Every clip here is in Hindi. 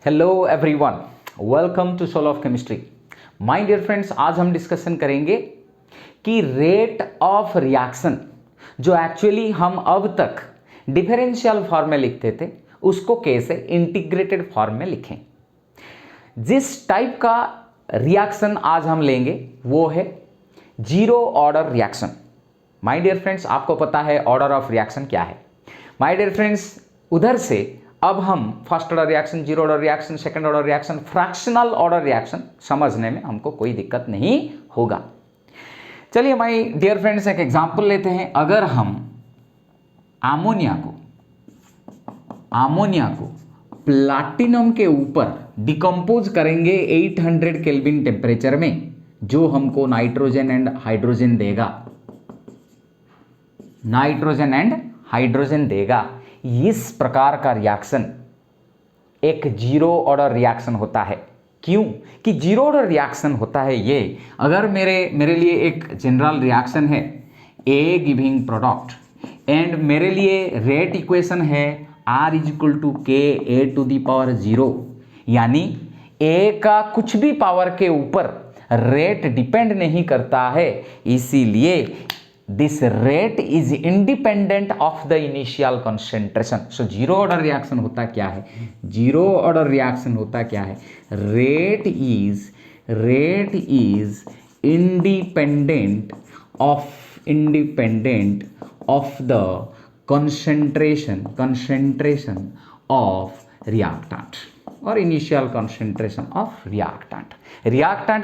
Hello everyone, welcome to soul of chemistry. My dear friends, आज हम डिस्कशन करेंगे कि रेट ऑफ रिएक्शन जो एक्चुअली हम अब तक डिफरेंशियल फॉर्म में लिखते थे उसको कैसे इंटीग्रेटेड फॉर्म में लिखें। जिस टाइप का रिएक्शन आज हम लेंगे वो है zero order reaction. My dear friends, आपको पता है ऑर्डर ऑफ रिएक्शन क्या है। माय डियर फ्रेंड्स, उधर से अब हम first order reaction, zero order reaction, second order reaction, fractional order reaction समझने में हमको कोई दिक्कत नहीं होगा। चलिए माय डियर फ्रेंड्स, एक एग्जांपल लेते हैं। अगर हम अमोनिया को प्लैटिनम के ऊपर डिकम्पोज करेंगे 800 केल्विन टेम्परेचर में, जो हमको नाइट्रोजन एंड हाइड्रोजन देगा। इस प्रकार का रिएक्शन एक जीरो ऑर्डर रिएक्शन होता है। क्यों कि जीरो ऑर्डर रिएक्शन होता है ये, अगर मेरे लिए एक जनरल रिएक्शन है ए गिविंग प्रोडक्ट एंड मेरे लिए रेट इक्वेशन है R = Ka⁴, यानी ए का कुछ भी पावर के ऊपर रेट डिपेंड नहीं करता है, इसीलिए this rate is independent of the initial concentration. So zero order reaction होता क्या है? जीरो ऑर्डर रिएक्शन होता क्या है? Rate is independent of the concentration of reactant और इनिशियल कंसंट्रेशन ऑफ रिएक्टेंट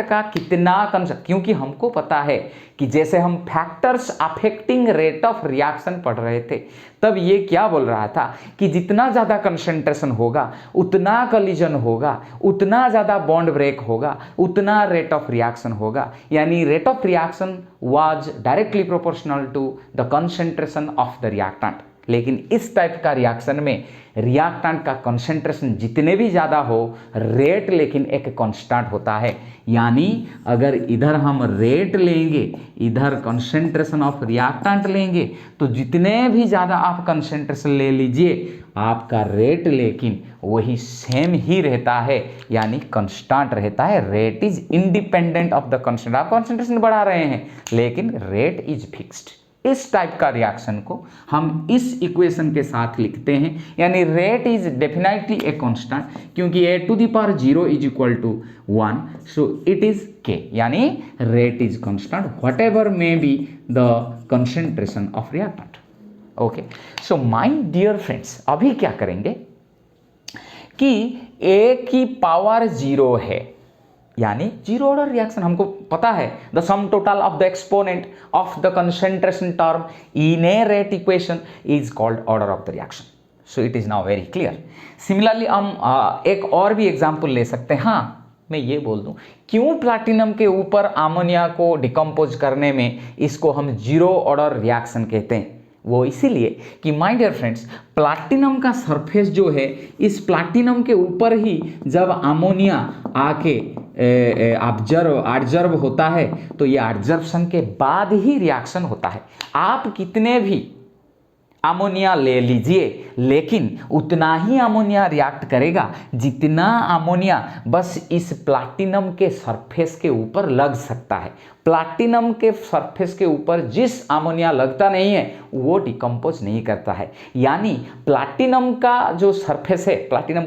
का कितना क्योंकि हमको पता है कि जैसे हम factors affecting rate of reaction पढ़ रहे थे, तब ये क्या बोल रहा था कि जितना ज़्यादा कंसंट्रेशन होगा उतना कोलिजन होगा, उतना ज़्यादा बॉन्ड ब्रेक होगा, उतना रेट ऑफ रिएक्शन होगा। यानी rate of reaction was directly proportional to the concentration of the reactant. लेकिन इस टाइप का रिएक्शन में रिएक्टेंट का कंसंट्रेशन जितने भी ज़्यादा हो, रेट लेकिन एक कांस्टेंट होता है। यानी अगर इधर हम रेट लेंगे, इधर कंसंट्रेशन ऑफ रिएक्टेंट लेंगे, तो जितने भी ज़्यादा आप कंसंट्रेशन ले लीजिए, आपका रेट लेकिन वही सेम ही रहता है, यानी कांस्टेंट रहता है। Rate is independent of the concentration. आप कंसंट्रेशन बढ़ा रहे हैं लेकिन रेट इज फिक्स्ड। इस टाइप का रिएक्शन को हम इस इक्वेशन के साथ लिखते हैं, यानी rate is definitely a constant, क्योंकि A⁴ is equal to 1, so it is K, यानी rate is constant whatever may be the concentration of reactant. Okay, so my dear friends, अभी क्या करेंगे कि A⁴ है, यानी जीरो ऑर्डर रिएक्शन हमको पता है the sum total of the exponent of the concentration term in a rate equation is called order of the reaction. So it is now very clear. Similarly हम एक और भी एग्जांपल ले सकते हैं। हाँ, मैं ये बोल दूं, क्यों प्लैटिनम के ऊपर अमोनिया को डिकम्पोज करने में इसको हम जीरो ऑर्डर रिएक्शन कहते हैं? वो इसीलिए कि माय डियर फ्रेंड्स, प्लैटिनम का सरफेस जो है, इस प्लैटिनम के ऊपर ही जब अमोनिया आके ऑब्जर्व होता है, तो ये ऑब्जर्वेशन के बाद ही रिएक्शन होता है। आप कितने भी अमोनिया ले लीजिए, लेकिन उतना ही अमोनिया रिएक्ट करेगा जितना अमोनिया बस इस प्लैटिनम के सरफेस के ऊपर लग सकता है। प्लैटिनम के सरफेस के ऊपर जिस अमोनिया लगता नहीं है वो डिकम्पोज नहीं करता है। यानी प्लैटिनम का जो सरफेस है, प्लैटिनम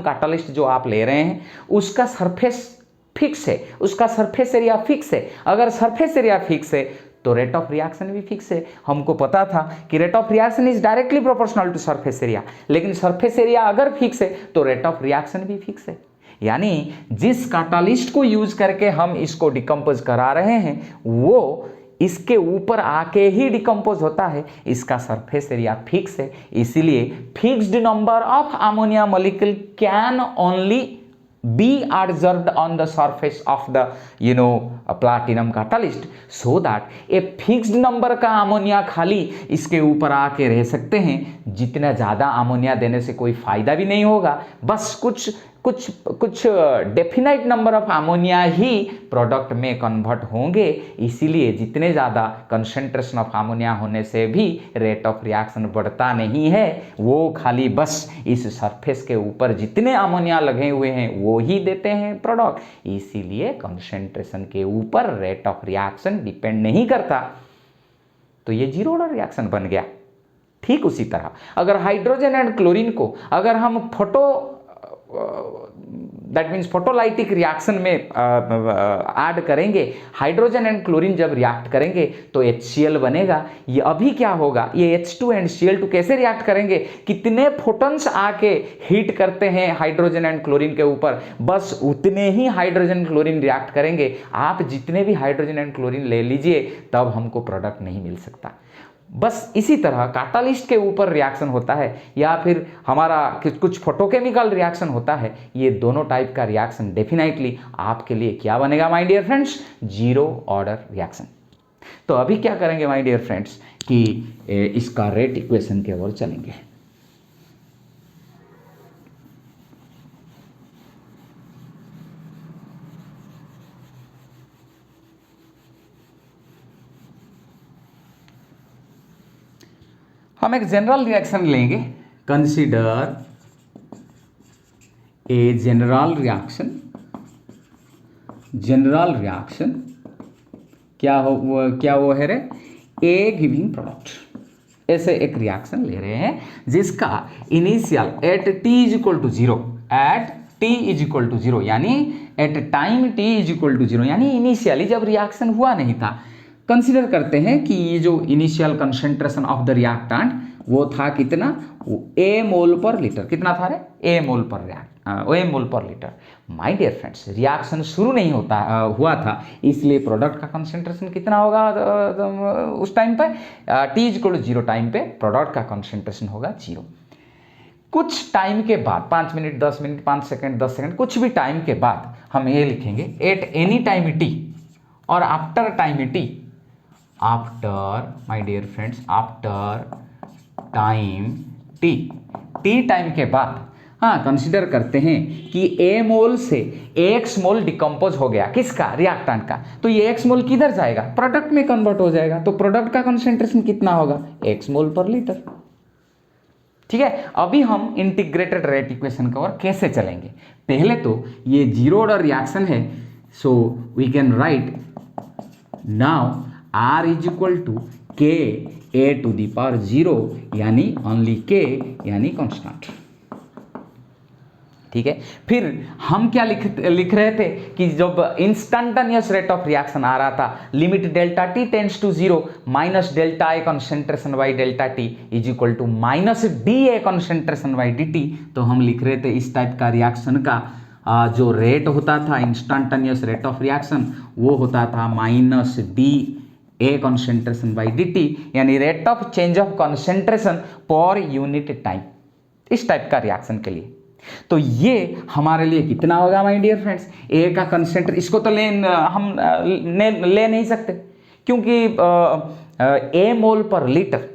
कैटालिस्ट जो आप ले रहे हैं, उसका सरफेस फिक्स है, उसका सरफेस एरिया फिक्स है। अगर सरफेस एरिया फिक्स है तो रेट ऑफ रिएक्शन भी फिक्स है। हमको पता था कि rate of reaction is directly proportional to surface area, लेकिन सरफेस एरिया अगर फिक्स है तो रेट ऑफ रिएक्शन भी फिक्स है। यानी जिस कैटालिस्ट को यूज करके हम इसको डिकम्पोज करा रहे हैं वो इसके ऊपर आके ही डिकम्पोज होता है, इसका सरफेस एरिया फिक्स है। इसीलिए fixed number of ammonia molecule can only be adsorbed on the surface of the platinum catalyst, so that a fixed number का अमोनिया खाली इसके ऊपर आके रह सकते हैं। जितना ज़्यादा अमोनिया देने से कोई फायदा भी नहीं होगा, बस कुछ कुछ कुछ definite number of ammonia he product में कन्वर्ट होंगे, इसीलिए जितने ज़्यादा कंसंट्रेशन ऑफ अमोनिया होने से भी रेट ऑफ रिएक्शन बढ़ता नहीं है, वो खाली बस इस सरफेस के ऊपर जितने अमोनिया लगे हुए हैं वो ही देते हैं प्रोडक्ट, इसीलिए कंसंट्रेशन के ऊपर रेट ऑफ रिएक्शन डिपेंड नहीं करता। तो ये जीरो ऑर्डर रिएक्शन बन गया। ठीक उसी तरह अगर हाइड्रोजन एंड क्लोरीन को अगर हम दैट मीन्स फोटोलाइटिक रिएक्शन में ऐड करेंगे, हाइड्रोजन एंड क्लोरीन जब रिएक्ट करेंगे तो HCl बनेगा। ये अभी क्या होगा, ये H2 एंड Cl2 कैसे रिएक्ट करेंगे, कितने फोटॉन्स आके हीट करते हैं हाइड्रोजन एंड क्लोरीन के ऊपर, बस उतने ही हाइड्रोजन क्लोरीन रिएक्ट करेंगे। आप जितने भी हाइड्रोजन एंड क्लोरीन ले लीजिए तब हमको प्रोडक्ट नहीं मिल सकता। बस इसी तरह कैटालिस्ट के ऊपर रिएक्शन होता है या फिर हमारा कुछ फोटोकेमिकल रिएक्शन होता है, ये दोनों टाइप का रिएक्शन डेफिनेटली आपके लिए क्या बनेगा my dear friends, zero order reaction. तो अभी क्या करेंगे माय डियर फ्रेंड्स कि इसका रेट इक्वेशन के ओर चलेंगे। हम एक जनरल रिएक्शन लेंगे, consider a general reaction. General reaction क्या वो है रे, ए गिविंग प्रोडक्ट। ऐसे एक रिएक्शन ले रहे हैं जिसका initial at T is equal to zero, at T is equal to zero यानी at time T is equal to zero, यानी इनिशियली जब रिएक्शन हुआ नहीं था। कंसीडर करते हैं कि ये जो initial concentration of the reactant वो था कितना, वो A मोल पर लीटर, कितना था रे, A मोल पर litre. My dear friends, reaction शुरू नहीं हुआ था, इसलिए प्रोडक्ट का कंसंट्रेशन कितना होगा उस टाइम पे, T equal to zero time पे प्रोडक्ट का कंसंट्रेशन होगा जीरो। कुछ टाइम के बाद 5 मिनट 10 मिनट 5 सेकंड 10 सेकंड कुछ भी टाइम के बाद हम ये लिखेंगे एट एनी टाइम टी और after time T, after my dear friends after time T time के बाद, हाँ कंसीडर करते हैं कि A मोल से X मोल डिकम्पोज हो गया, किसका, रिएक्टेंट का, तो ये X मोल किधर जाएगा, प्रोडक्ट में कन्वर्ट हो जाएगा। तो प्रोडक्ट का कंसंट्रेशन कितना होगा, X मोल पर लीटर। ठीक है, अभी हम इंटीग्रेटेड रेट इक्वेशन की ओर कैसे चलेंगे। पहले तो ये जीरो ऑर्डर रिएक्शन है, so we can write now R is equal to K A to the power zero, यानी ओनली के यानी कांस्टेंट। ठीक है, फिर हम क्या लिख रहे थे कि जब इंस्टेंटेनियस रेट ऑफ रिएक्शन आ रहा था, limit delta T tends to zero minus delta A concentration by delta T is equal to minus D A concentration by D T. तो हम लिख रहे थे इस टाइप का रिएक्शन का जो रेट होता था इंस्टेंटेनियस रेट ऑफ रिएक्शन वो होता था minus D A concentration by D T, यानी rate of change of concentration पर यूनिट टाइम, इस टाइप का रिएक्शन के लिए। तो ये हमारे लिए कितना होगा माय डियर फ्रेंड्स, ए का कंसंट्रेशन, इसको तो हम ले नहीं सकते क्योंकि ए मोल पर लीटर,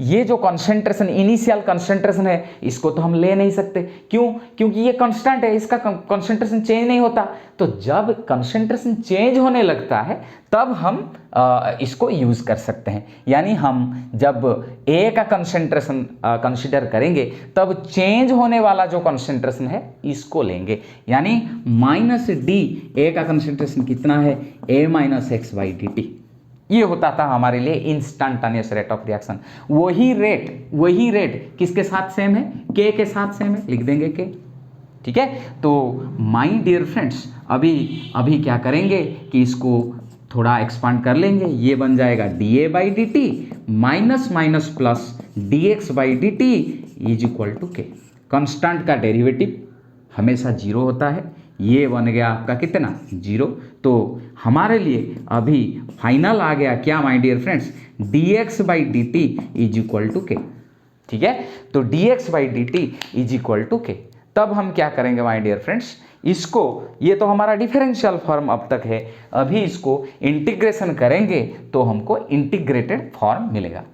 ये जो कंसंट्रेशन इनिशियल कंसंट्रेशन है इसको तो हम ले नहीं सकते। क्यों, क्योंकि ये कांस्टेंट है, इसका कंसंट्रेशन चेंज नहीं होता। तो जब कंसंट्रेशन चेंज होने लगता है तब हम इसको यूज कर सकते हैं, यानी हम जब ए का कंसंट्रेशन कंसीडर करेंगे तब चेंज होने वाला जो कंसंट्रेशन है इसको लेंगे, यानी माइनस डी, ए का कंसंट्रेशन कितना है, A minus X by D T. ये होता था हमारे लिए इंस्टेंटेनियस रेट ऑफ रिएक्शन। वही रेट किसके साथ सेम है, के साथ सेम है, लिख देंगे के। ठीक है, तो माय डियर फ्रेंड्स अभी क्या करेंगे कि इसको थोड़ा एक्सपांड कर लेंगे, ये बन जाएगा D A by D T minus minus plus D X by D T is equal to K. Constant का डेरिवेटिव हमेशा जीरो होता है, ये बन गया आपका कितना, जीरो। तो हमारे लिए अभी फाइनल आ गया क्या my dear friends, D X by D T is equal to K. ठीक है, तो D X by D T is equal to K. तब हम क्या करेंगे माय डियर फ्रेंड्स, इसको, ये तो हमारा डिफरेंशियल फॉर्म अब तक है, अभी इसको इंटीग्रेशन करेंगे तो हमको इंटीग्रेटेड फॉर्म मिलेगा।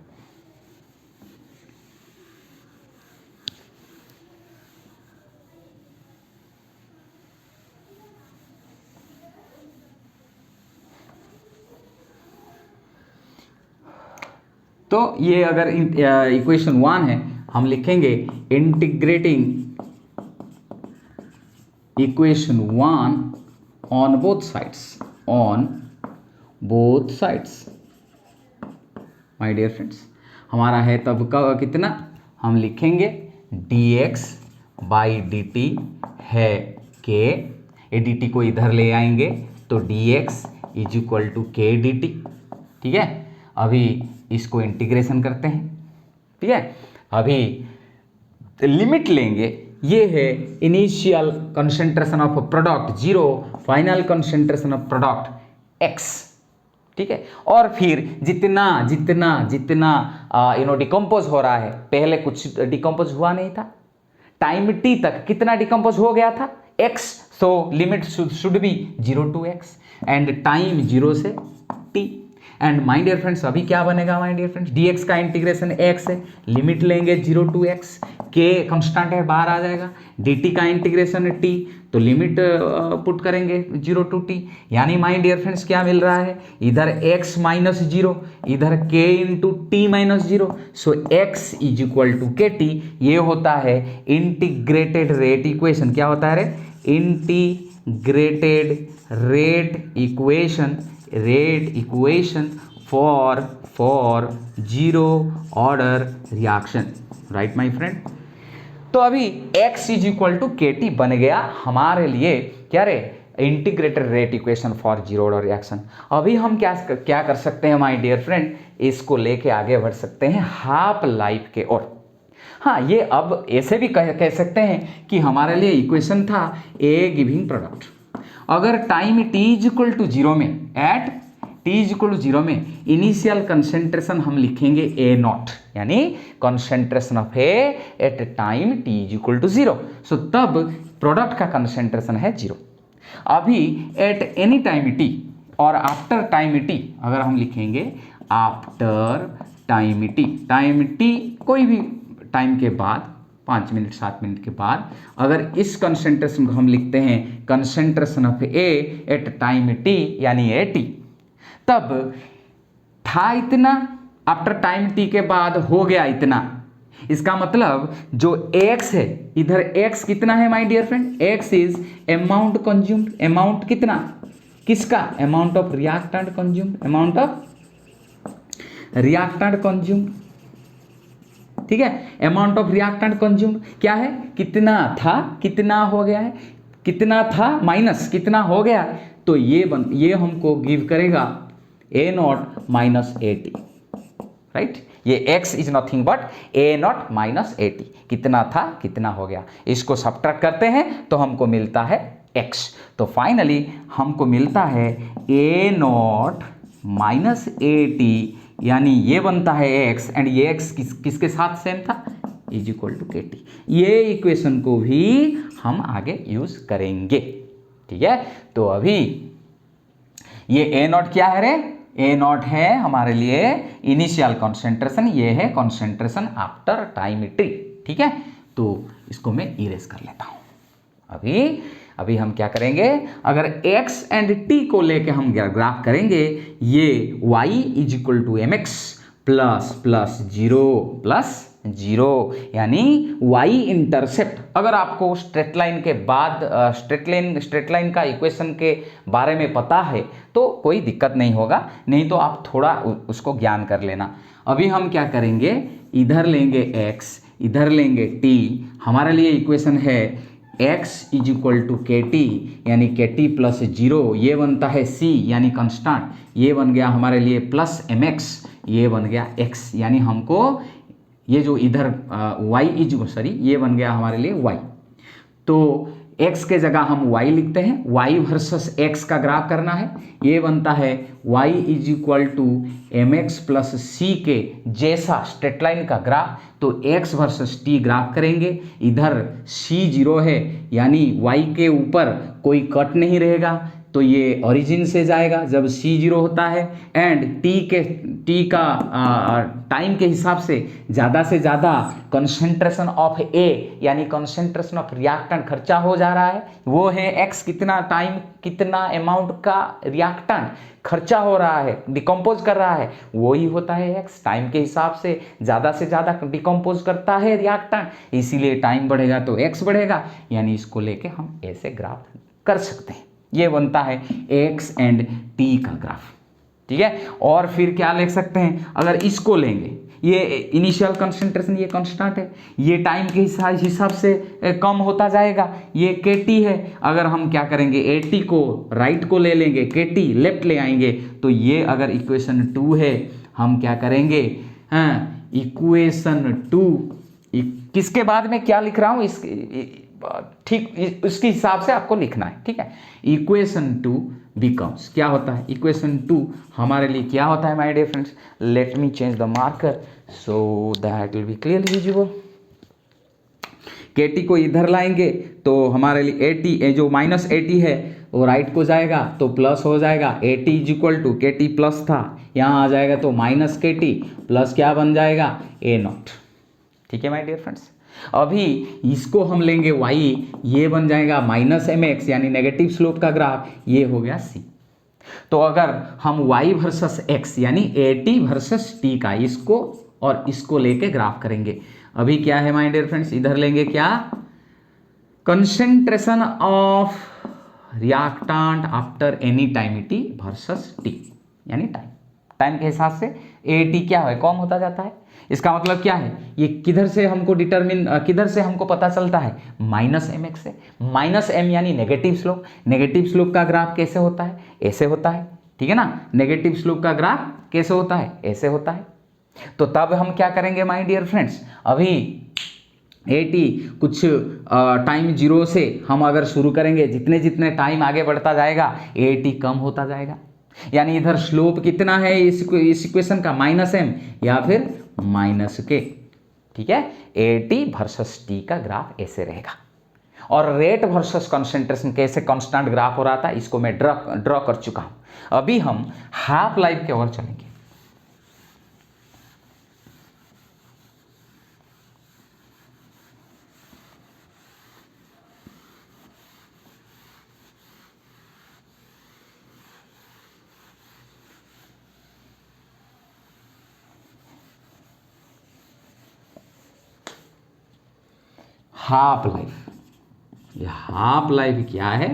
तो ये अगर इक्वेशन 1 है, हम लिखेंगे integrating equation 1 on both sides my dear friends. हमारा है तब का कितना, हम लिखेंगे dx बाई dt है k, ये dt को इधर ले आएंगे तो dx is equal to k dt। ठीक है, अभी इसको इंटीग्रेशन करते हैं। ठीक है, अभी लिमिट लेंगे, ये है initial concentration of product 0, final concentration of product x। ठीक है, और फिर जितना जितना जितना डिकम्पोज हो रहा है, पहले कुछ डिकम्पोज हुआ नहीं था, टाइम t तक कितना डिकम्पोज हो गया था x, so limit should be 0 to x and time 0 से t। And my dear friends अभी क्या बनेगा माय डियर फ्रेंड्स, dx का इंटीग्रेशन x है, लिमिट लेंगे 0 to x, k कांस्टेंट है बाहर आ जाएगा, dt का इंटीग्रेशन है t, तो लिमिट पुट करेंगे 0 to t, यानी माय डियर फ्रेंड्स क्या मिल रहा है, इधर x माइनस 0, इधर k into T minus 0, so x is equal to K T. ये होता है इंटीग्रेटेड रेट इक्वेशन। क्या होता है रे, integrated rate equation for zero order reaction, right my friend. तो अभी x is equal to K T बन गया हमारे लिए क्या रे, integrated rate equation for zero order reaction. अभी हम क्या कर सकते हैं माय डियर फ्रेंड, इसको लेके आगे बढ़ सकते हैं हाफ लाइफ के ओर। हाँ, ये अब ऐसे भी कह सकते हैं कि हमारे लिए इक्वेशन था ए गिविंग प्रोडक्ट, अगर time t is equal to 0 में, at t is equal to 0 में इनिशियल कंसेंट्रेशन हम लिखेंगे ए नॉट, यानी concentration of A at time t is equal to 0, so तब प्रोडक्ट का कंसेंट्रेशन है 0। अभी एट एनी टाइम t और आफ्टर टाइम t अगर हम लिखेंगे आफ्टर टाइम t कोई भी टाइम के बाद 5 मिनट 7 मिनट के बाद, अगर इस कंसेंट्रेशन को हम लिखते हैं concentration of A at time T यानी ए टी, तब था इतना, आफ्टर टाइम टी के बाद हो गया इतना। इसका मतलब जो x है, इधर x कितना है my dear friend, x is amount consumed, amount कितना, किसका, amount of reactant consumed, amount of reactant consumed. ठीक है, अमाउंट ऑफ रिएक्टेंट कंज्यूम्ड क्या है, कितना था कितना हो गया है, कितना था माइनस कितना हो गया, तो ये हमको गिव करेगा A not minus A T, right. ये x is nothing but A not minus A T, कितना था कितना हो गया, इसको सब्ट्रैक्ट करते हैं तो हमको मिलता है x। तो फाइनली हमको मिलता है ए नॉट माइनस ए टी, यानी ये बनता है x एंड ये x किसके साथ सेम था, is equal to K T. ये इक्वेशन को भी हम आगे यूज करेंगे। ठीक है, तो अभी ये ए नॉट क्या है रे, ए नॉट है हमारे लिए इनिशियल कॉन्सेंट्रेशन, ये है कॉन्सेंट्रेशन आफ्टर टाइम टी। ठीक है, तो इसको मैं इरेज कर लेता हूं। अभी हम क्या करेंगे, अगर x एंड t को लेके हम ग्राफ करेंगे, ये y is equal to M X plus 0 यानी y इंटरसेप्ट। अगर आपको स्ट्रेट लाइन के बाद स्ट्रेट लाइन का इक्वेशन के बारे में पता है तो कोई दिक्कत नहीं होगा, नहीं तो आप थोड़ा उसको ज्ञान कर लेना। अभी हम क्या करेंगे, इधर लेंगे x, इधर लेंगे t, हमारे लिए इक्वेशन है x is equal to K T, यानी के टी प्लस 0, ये बनता है c यानी कांस्टेंट, ये बन गया हमारे लिए प्लस एम एक्स, ये बन गया x, यानी हमको ये जो इधर ये बन गया हमारे लिए y। तो x के जगह हम y लिखते हैं, y वर्सेस x का ग्राफ करना है, ये बनता है y is equal to M X plus C के जैसा स्ट्रेट लाइन का ग्राफ, तो x वर्सेस t ग्राफ करेंगे, इधर c 0 है यानी y के ऊपर कोई कट नहीं रहेगा, तो ये ओरिजिन से जाएगा जब सी 0 होता है, एंड टी का टाइम के हिसाब से ज़्यादा कंसंट्रेशन ऑफ ए यानी कंसंट्रेशन ऑफ रिएक्टेंट खर्चा हो जा रहा है, वो है एक्स, कितना टाइम कितना अमाउंट का रिएक्टेंट खर्चा हो रहा है, डिकम्पोज कर रहा है, वो ही होता है एक्स। टाइम के हिसाब से ज़्यादा डिकम्पोज करता है रिएक्टेंट, इसीलिए टाइम बढ़ेगा तो एक्स बढ़ेगा, यानी इसको लेके हम ऐसे ग्राफ कर सकते हैं। ये बनता है एक्स एंड टी का ग्राफ, ठीक है। और फिर क्या लिख सकते हैं, अगर इसको लेंगे, ये इनिशियल कंसंट्रेशन ये कांस्टेंट है, ये टाइम के हिसाब से कम होता जाएगा, ये KT है। अगर हम क्या करेंगे, AT को राइट को ले लेंगे, KT लेफ्ट ले आएंगे, तो ये अगर इक्वेशन 2 है, हम क्या करेंगे, हाँ, इक्वेशन 2 किसके बाद में क्या लिख रहा हूँ इस ठीक उसके हिसाब से आपको लिखना है, ठीक है। इक्वेशन 2 बिकम्स, क्या होता है इक्वेशन 2 हमारे लिए क्या होता है my dear friends, let me change the marker so that will be clearly visible. KT को इधर लाएंगे तो हमारे लिए AT जो -80 है वो राइट को जाएगा तो प्लस हो जाएगा, AT equal to KT plus था, यहाँ आ जाएगा तो -KT प्लस क्या बन जाएगा A0, ठीक है माय डियर फ्रेंड्स। अभी इसको हम लेंगे y, ये बन जाएगा -mx यानी नेगेटिव स्लोप का ग्राफ, ये हो गया c। तो अगर हम y वर्सेस x यानी AT वर्सेस t का इसको और इसको लेके ग्राफ करेंगे, अभी क्या है माय डियर फ्रेंड्स, इधर लेंगे क्या, concentration of reactant after any time t versus t यानी टाइम के हिसाब से AT क्या है, कम होता जाता है। इसका मतलब क्या है, ये किधर से हमको पता चलता है, -mx से। -m यानी नेगेटिव स्लोप का ग्राफ कैसे होता है, ऐसे होता है, ठीक है ना। नेगेटिव स्लोप का ग्राफ कैसे होता है, ऐसे होता है। तो तब हम क्या करेंगे माय डियर फ्रेंड्स, अभी AT कुछ टाइम 0 से हम अगर शुरू करेंगे, जितने टाइम आगे बढ़ता जाएगा AT कम होता जाएगा, यानी इधर स्लोप कितना है इस इक्वेशन का, -m या फिर -k, ठीक है। AT वर्सेस T का ग्राफ ऐसे रहेगा। और रेट वर्सेस कंसंट्रेशन कैसे कांस्टेंट ग्राफ हो रहा था, इसको मैं ड्रॉ कर चुका हूं। अभी हम हाफ लाइफ की ओर चलेंगे। हाफ लाइफ क्या है,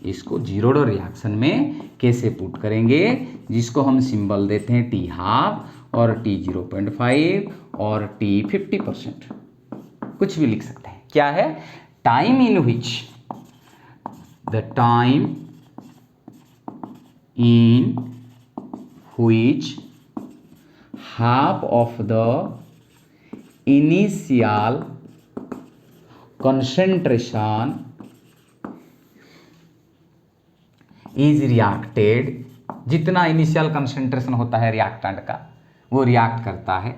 इसको जीरो रिएक्शन में कैसे पुट करेंगे, जिसको हम सिंबल देते हैं T हाफ और T 0.5 और T 50%, कुछ भी लिख सकते हैं। क्या है, time in which half of the initial concentration is reacted, जितना इनिशियल कंसंट्रेशन होता है रिएक्टेंट का वो रिएक्ट करता है,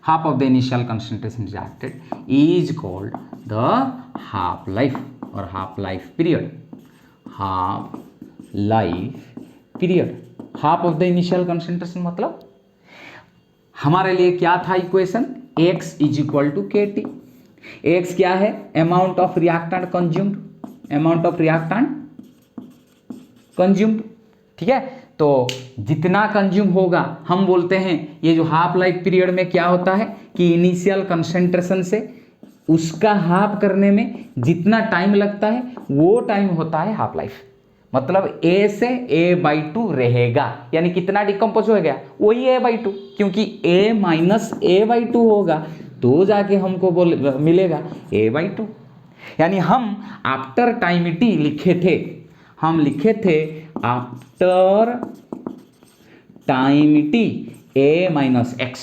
half of the initial concentration reacted is called the half life or half life period. Half of the initial concentration मतलब हमारे लिए क्या था equation, x is equal to KT। X क्या है, अमाउंट ऑफ रिएक्टेंट कंज्यूम्ड, ठीक है। तो जितना कंज्यूम होगा, हम बोलते हैं ये जो हाफ लाइफ पीरियड में क्या होता है कि इनिशियल कंसंट्रेशन से उसका हाफ करने में जितना टाइम लगता है वो टाइम होता है हाफ लाइफ। मतलब A से A/2 रहेगा, यानी कितना डिकम्पोज हो गया, वही A/2, क्योंकि A माइनस A/2 होगा तो जाके हमको मिलेगा A/2। यानी हम आफ्टर टाइम T लिखे थे, आफ्टर टाइम T A-x,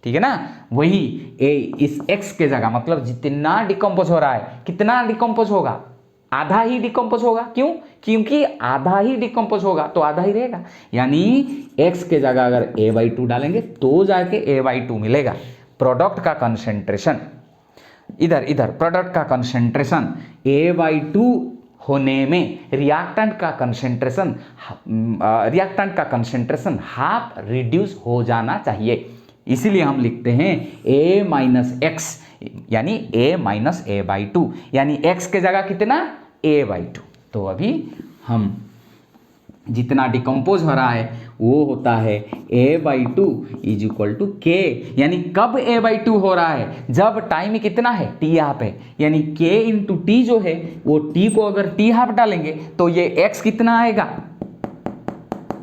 ठीक है ना। वही A इस x के जगह, मतलब जितना डिकम्पोज हो रहा है, कितना डिकम्पोज होगा, आधा ही डिकम्पोज होगा। क्यों, क्योंकि आधा ही डिकम्पोज होगा तो आधा ही रहेगा, यानी x के जगह अगर A/2 डालेंगे तो जाके A/2 मिलेगा। प्रोडक्ट का कंसंट्रेशन इधर प्रोडक्ट का कंसंट्रेशन A/2 होने में रिएक्टेंट का कंसेंट्रेशन हाफ रिड्यूस हो जाना चाहिए। इसीलिए हम लिखते हैं a माइनस एक्स, यानी a minus A by two, यानी x के जगह कितना a बाई टू। तो अभी हम जितना डिकम्पोज हो रहा है वो होता है a by two is equal to k, यानी कब a बाई टू हो रहा है, जब टाइम कितना है t हाफ है, यानी k इंटू टी जो है वो t को अगर t हाफ डालेंगे तो ये x कितना आएगा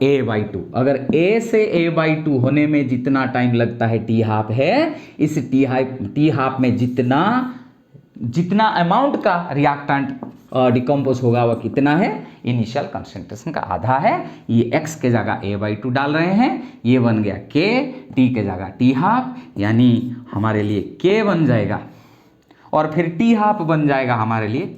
a बाई टू। अगर a से a बाई टू होने में जितना टाइम लगता है t हाफ है, इस t हाफ में जितना अमाउंट का रिएक्टेंट डिकम्पोज होगा वह कितना है, इनिशियल कंसंट्रेशन का आधा है। ये x के जगह a बाई टू डाल रहे हैं, ये बन गया k, t के जगह t हाफ, यानी हमारे लिए k बन जाएगा और फिर t हाफ बन जाएगा हमारे लिए,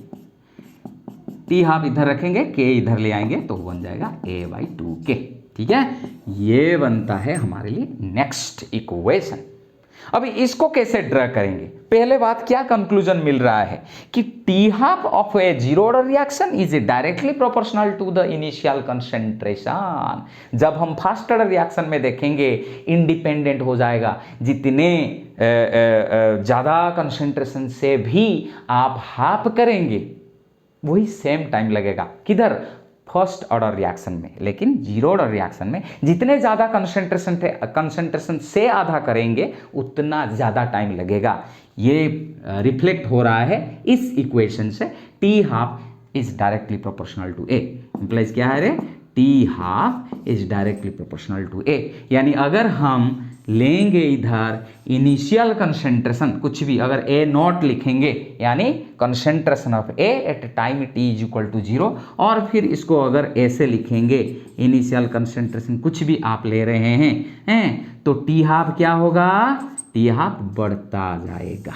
t हाफ इधर रखेंगे k इधर ले आएंगे तो बन जाएगा a बाई टू k। ठीक है, ये बनता है हमारे लिए नेक्स्ट इक्वेशन। अभी इसको कैसे ड्रा करेंगे, पहले बात क्या कंक्लूजन मिल रहा है कि T half of a zero order reaction is directly proportional to the initial concentration. जब हम फर्स्ट ऑर्डर रिएक्शन में देखेंगे इंडिपेंडेंट हो जाएगा, जितने ज़्यादा कंसंट्रेशन से भी आप हाफ करेंगे वही सेम टाइम लगेगा, किधर फर्स्ट ऑर्डर रिएक्शन में। लेकिन जीरो ऑर्डर रिएक्शन में जितने ज़्यादा कंसंट्रेशन से आधा करेंगे उतना ज़्यादा टाइम लगेगा। ये रिफ्लेक्ट हो रहा है इस इक्वेशन से, T half is directly proportional to A. Implies क्या है रे, T half is directly proportional to A, यानी अगर हम लेंगे इधर इनिशियल कंसंट्रेशन कुछ भी, अगर ए नॉट लिखेंगे यानी concentration of A at time T is equal to zero, और फिर इसको अगर ऐसे लिखेंगे इनिशियल कंसंट्रेशन कुछ भी आप ले रहे हैं तो टी हाफ क्या होगा, टी हाफ बढ़ता जाएगा,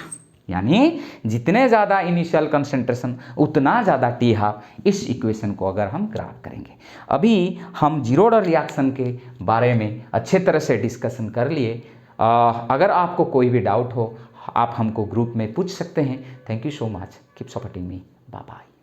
यानी जितने ज़्यादा इनिशियल कंसंट्रेशन उतना ज़्यादा टी हाफ। इस इक्वेशन को अगर हम ग्राफ करेंगे, अभी हम जीरो ऑर्डर रिएक्शन के बारे में अच्छे तरह से डिस्कशन कर लिए। अगर आपको कोई भी डाउट हो आप हमको ग्रुप में पूछ सकते हैं। Thank you so much, keep supporting me, bye bye.